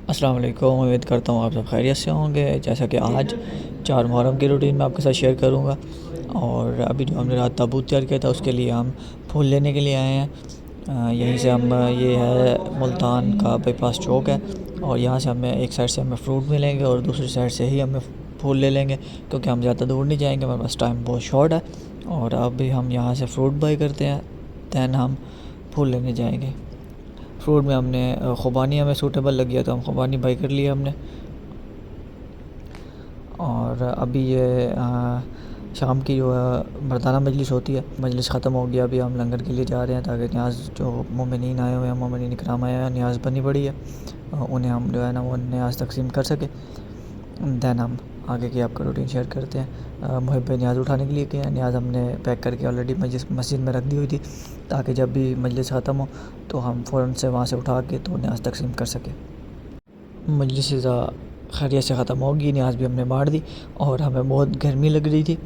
السلام علیکم، امید کرتا ہوں آپ سب خیریت سے ہوں گے۔ جیسا کہ آج 4 محرم کی روٹین میں آپ کے ساتھ شیئر کروں گا، اور ابھی جو ہم نے رات تابوت تیار کیا تھا اس کے لیے ہم پھول لینے کے لیے آئے ہیں۔ یہیں سے ہم یہ ہے ملتان کا بائی پاس چوک ہے، اور یہاں سے ہمیں ایک سائڈ سے ہمیں فروٹ ملیں گے اور دوسری سائڈ سے ہی ہمیں پھول لے لیں گے، کیونکہ ہم زیادہ دور نہیں جائیں گے، ہمارے پاس ٹائم بہت شارٹ ہے۔ اور ابھی ہم یہاں سے فروٹ بائی کرتے ہیں، دین ہم پھول لینے جائیں گے۔ فروٹ میں ہم نے خوبانی ہمیں سوٹیبل لگ گیا تو ہم خوبانی بائی کر لیا ہم نے۔ اور ابھی یہ شام کی جو مردانہ مجلس ہوتی ہے، مجلس ختم ہو گیا، ابھی ہم لنگر کے لیے جا رہے ہیں تاکہ نیاز جو مومنین آئے ہوئے ہیں، مومنین اکرام آئے ہیں، نیاز بنی پڑی ہے، انہیں ہم جو ہے نا وہ نیاز تقسیم کر سکے۔ دین ہم آگے کی آپ کا روٹین شیئر کرتے ہیں۔ محب نیاز اٹھانے کے لیے گئے ہیں، نیاز ہم نے پیک کر کے آلریڈی مسجد میں رکھ دی ہوئی تھی، تاکہ جب بھی مجلس ختم ہو تو ہم فوراً سے وہاں سے اٹھا کے تو نیاز تقسیم کر سکیں۔ مجلس خیریت سے ختم ہوگی، نیاز بھی ہم نے بانٹ دی، اور ہمیں بہت گرمی لگ رہی تھی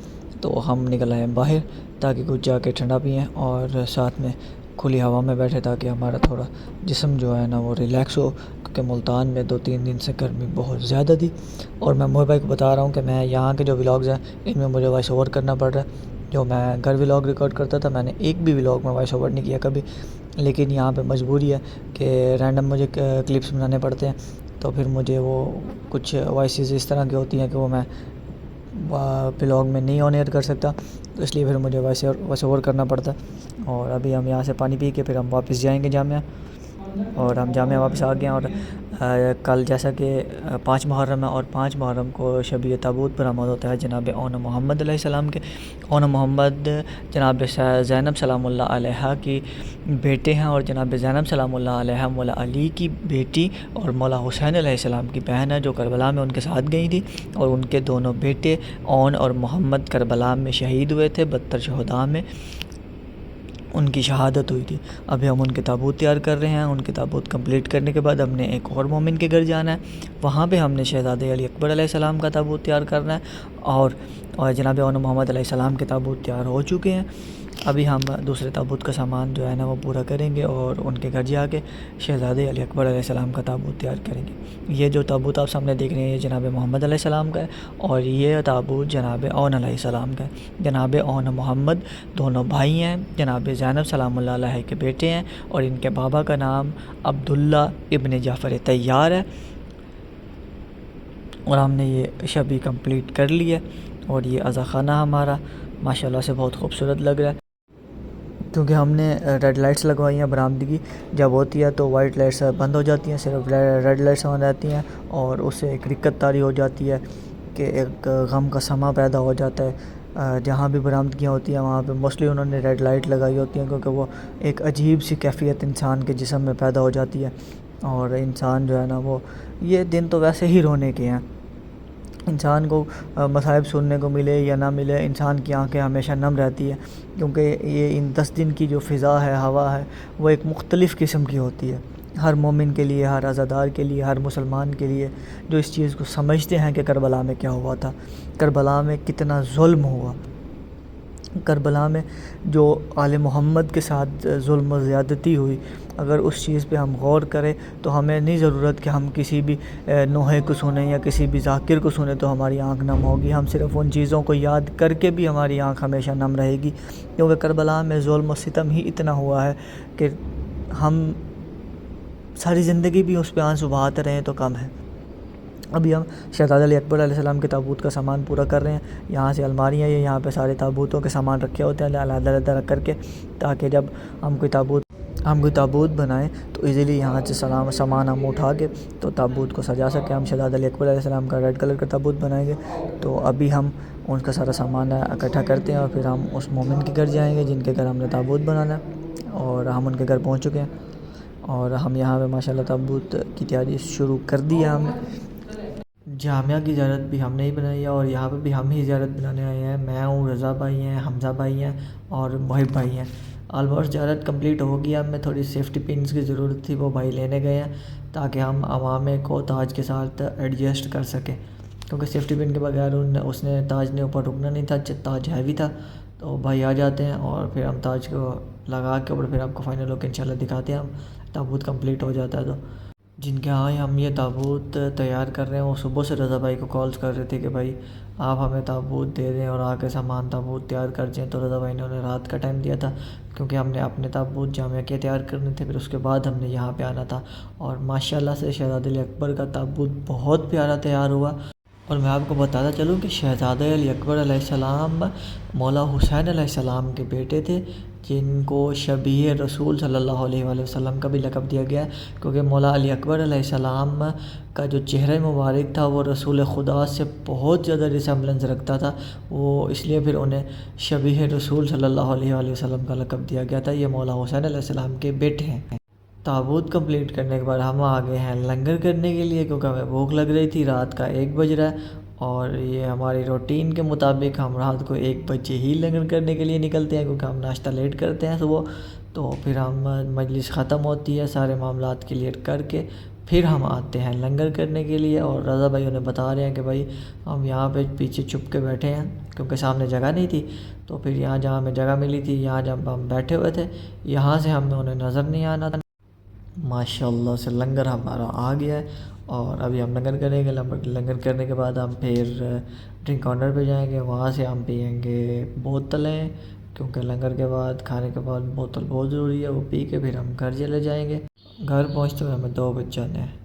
تو ہم نکل آئے باہر تاکہ کچھ جا کے ٹھنڈا پئیں اور ساتھ میں کھلی ہوا میں بیٹھے، تاکہ ہمارا تھوڑا جسم جو ہے نا وہ ریلیکس ہو، کیونکہ ملتان میں 2-3 دن سے گرمی بہت زیادہ تھی۔ اور میں محب بھائی کو بتا رہا ہوں کہ میں یہاں کے جو ولاگز ہیں ان میں مجھے وائس اوور کرنا پڑ رہا ہے۔ جو میں گھر ولاگ ریکارڈ کرتا تھا، میں نے ایک بھی ولاگ میں وائس اوور نہیں کیا کبھی، لیکن یہاں پہ مجبوری ہے کہ رینڈم مجھے کلپس بنانے پڑتے ہیں، تو پھر مجھے وہ کچھ وائسز اس طرح کی ہوتی ہیں کہ وہ میں ولاگ میں نہیں آن ایئر کر سکتا، تو اس لیے پھر مجھے وائس اوور کرنا پڑتا ہے۔ اور ابھی ہم یہاں سے پانی پی کے پھر ہم واپس جائیں گے جامعہ، اور ہم جامعہ واپس آ گئے ہیں۔ اور کل جیسا کہ 5 محرم ہے، اور 5 محرم کو شبیہ تابوت برآمد ہوتا ہے جناب اون محمد علیہ السلام کے۔ اون محمد جناب زینب سلام اللہ علیہا کی بیٹے ہیں، اور جناب زینب سلام اللہ علیہا مولا علی کی بیٹی اور مولا حسین علیہ السلام کی بہن ہے، جو کربلا میں ان کے ساتھ گئی تھی، اور ان کے دونوں بیٹے اون اور محمد کربلا میں شہید ہوئے تھے، 72 شہداء میں ان کی شہادت ہوئی تھی۔ ابھی ہم ان کے تابوت تیار کر رہے ہیں، ان کے تابوت کمپلیٹ کرنے کے بعد ہم نے ایک اور مومن کے گھر جانا ہے، وہاں پہ ہم نے شہزادے علی اکبر علیہ السلام کا تابوت تیار کرنا ہے، اور جناب اون محمد علیہ السلام کے تابوت تیار ہو چکے ہیں۔ ابھی ہم دوسرے تابوت کا سامان جو ہے نا وہ پورا کریں گے، اور ان کے گھر جا کے شہزادے علی اکبر علیہ السلام کا تابوت تیار کریں گے۔ یہ جو تابوت آپ سامنے دیکھ رہے ہیں یہ جناب محمد علیہ السلام کا ہے، اور یہ تابوت جناب اون علیہ السلام کا ہے۔ جناب اون محمد دونوں بھائی ہیں، جناب زینب سلام اللہ علیہ کے بیٹے ہیں، اور ان کے بابا کا نام عبداللہ ابن جعفر طیار ہے۔ اور ہم نے یہ شبی کمپلیٹ کر لی ہے، اور یہ عزا خانہ ہمارا ماشاءاللہ سے بہت خوبصورت لگ رہا ہے، کیونکہ ہم نے ریڈ لائٹس لگوائی ہیں۔ برآمدگی جب ہوتی ہے تو وائٹ لائٹس بند ہو جاتی ہیں، صرف ریڈ لائٹس آن رہتی ہیں، اور اس سے ایک رکت طاری ہو جاتی ہے کہ ایک غم کا سما پیدا ہو جاتا ہے۔ جہاں بھی برآمدگیاں ہوتی ہیں وہاں پہ موسٹلی انہوں نے ریڈ لائٹ لگائی ہوتی ہیں، کیونکہ وہ ایک عجیب سی کیفیت انسان کے جسم میں پیدا ہو جاتی ہے، اور انسان جو ہے نا وہ یہ دن تو ویسے ہی رونے کے ہیں، انسان کو مصائب سننے کو ملے یا نہ ملے، انسان کی آنکھیں ہمیشہ نم رہتی ہے، کیونکہ یہ ان 10 دن کی جو فضا ہے، ہوا ہے، وہ ایک مختلف قسم کی ہوتی ہے، ہر مومن کے لیے، ہر عزادار کے لیے، ہر مسلمان کے لیے، جو اس چیز کو سمجھتے ہیں کہ کربلا میں کیا ہوا تھا، کربلا میں کتنا ظلم ہوا، کربلا میں جو آل محمد کے ساتھ ظلم و زیادتی ہوئی، اگر اس چیز پہ ہم غور کریں تو ہمیں نہیں ضرورت کہ ہم کسی بھی نوحے کو سنیں یا کسی بھی ذاکر کو سنیں تو ہماری آنکھ نم ہوگی، ہم صرف ان چیزوں کو یاد کر کے بھی ہماری آنکھ ہمیشہ نم رہے گی، کیونکہ کربلا میں ظلم و ستم ہی اتنا ہوا ہے کہ ہم ساری زندگی بھی اس پہ آنسو بہاتے رہیں تو کم ہے۔ ابھی ہم شہزادہ علی اکبر علیہ السلام کے تابوت کا سامان پورا کر رہے ہیں، یہاں سے الماریاں ہیں، یہاں پہ سارے تابوتوں کے سامان رکھے ہوتے ہیں علیحدہ علیحدہ رکھ کر کے، تاکہ جب ہم کوئی تابوت بنائیں تو ایزیلی یہاں سے سامان ہم اٹھا کے تو تابوت کو سجا سکیں۔ ہم شہزادہ علی اکبر علیہ السلام کا ریڈ کلر کا تابوت بنائیں گے، تو ابھی ہم ان کا سارا سامان اکٹھا کرتے ہیں، اور پھر ہم اس مومن کے گھر جائیں گے جن کے گھر ہم نے تابوت بنانا ہے، اور ہم ان کے گھر پہنچ چکے ہیں، اور ہم یہاں پہ ماشاءاللہ تابوت کی تیاری شروع کر دی ہے ہم نے۔ جامعہ کی زیارت بھی ہم نے ہی بنائی ہے، اور یہاں پہ بھی ہم ہی زیارت بنانے آئے ہیں، میں ہوں، رضا بھائی ہیں، حمزہ بھائی ہیں، اور محب بھائی ہیں۔ آلموسٹ زیارت کمپلیٹ ہو گئی، اب میں تھوڑی سیفٹی پنس کی ضرورت تھی، وہ بھائی لینے گئے ہیں تاکہ ہم عوامے کو تاج کے ساتھ ایڈجسٹ کر سکیں، کیونکہ سیفٹی پن کے بغیر اس نے تاج نے اوپر رکنا نہیں تھا، تاج ہیوی تھا، تو بھائی آ جاتے ہیں اور پھر ہم تاج کو لگا کے اور پھر آپ کو فائنل لک انشاءاللہ دکھاتے ہیں، ہم تابوت کمپلیٹ ہو جاتا ہے تو جن کے ہاں ہم یہ تابوت تیار کر رہے ہیں، وہ صبح سے رضا بھائی کو کالز کر رہے تھے کہ بھائی آپ ہمیں تابوت دے دیں اور آگے سامان تابوت تیار کر دیں، تو رضا بھائی نے انہیں رات کا ٹائم دیا تھا کیونکہ ہم نے اپنے تابوت جامعہ کے تیار کرنے تھے، پھر اس کے بعد ہم نے یہاں پہ آنا تھا، اور ماشاءاللہ سے شہزادہ علی اکبر کا تابوت بہت پیارا تیار ہوا۔ اور میں آپ کو بتاتا چلوں کہ شہزادہ علی اکبر علیہ السلام مولا حسین علیہ السلام کے بیٹے تھے، جن کو شبیہ رسول صلی اللہ علیہ وآلہ وسلم کا بھی لقب دیا گیا ہے، کیونکہ مولا علی اکبر علیہ السلام کا جو چہرہ مبارک تھا وہ رسول خدا سے بہت زیادہ ریسمبلنس رکھتا تھا، وہ اس لیے پھر انہیں شبیہ رسول صلی اللہ علیہ وآلہ وسلم کا لقب دیا گیا تھا۔ یہ مولا حسین علیہ السلام کے بیٹے ہیں۔ تابوت کمپلیٹ کرنے کے بعد ہم آ گئے ہیں لنگر کرنے کے لیے، کیونکہ ہمیں بھوک لگ رہی تھی، رات کا 1 بج رہا ہے، اور یہ ہماری روٹین کے مطابق ہم رات کو 1 بجے ہی لنگر کرنے کے لیے نکلتے ہیں، کیونکہ ہم ناشتہ لیٹ کرتے ہیں صبح، تو پھر ہم مجلس ختم ہوتی ہے سارے معاملات کلیئر کر کے پھر ہم آتے ہیں لنگر کرنے کے لیے۔ اور رضا بھائی انہیں بتا رہے ہیں کہ بھائی ہم یہاں پہ پیچھے چھپ کے بیٹھے ہیں کیونکہ سامنے جگہ نہیں تھی، تو پھر یہاں جہاں ہمیں جگہ ملی تھی، یہاں جب ہم بیٹھے ہوئے تھے، یہاں سے ہمیں انہیں نظر نہیں آنا تھا۔ ماشاءاللہ سے لنگر ہمارا آ گیا ہے، اور ابھی ہم لنگر کریں گے، لنگر کرنے کے بعد ہم پھر ڈرنک کارنر پہ جائیں گے، وہاں سے ہم پئیں گے بوتلیں، کیونکہ لنگر کے بعد کھانے کے بعد بوتل بہت ضروری ہے، وہ پی کے پھر ہم گھر چلے جائیں گے۔ گھر پہنچتے ہوئے ہمیں 2 بج جانے ہیں۔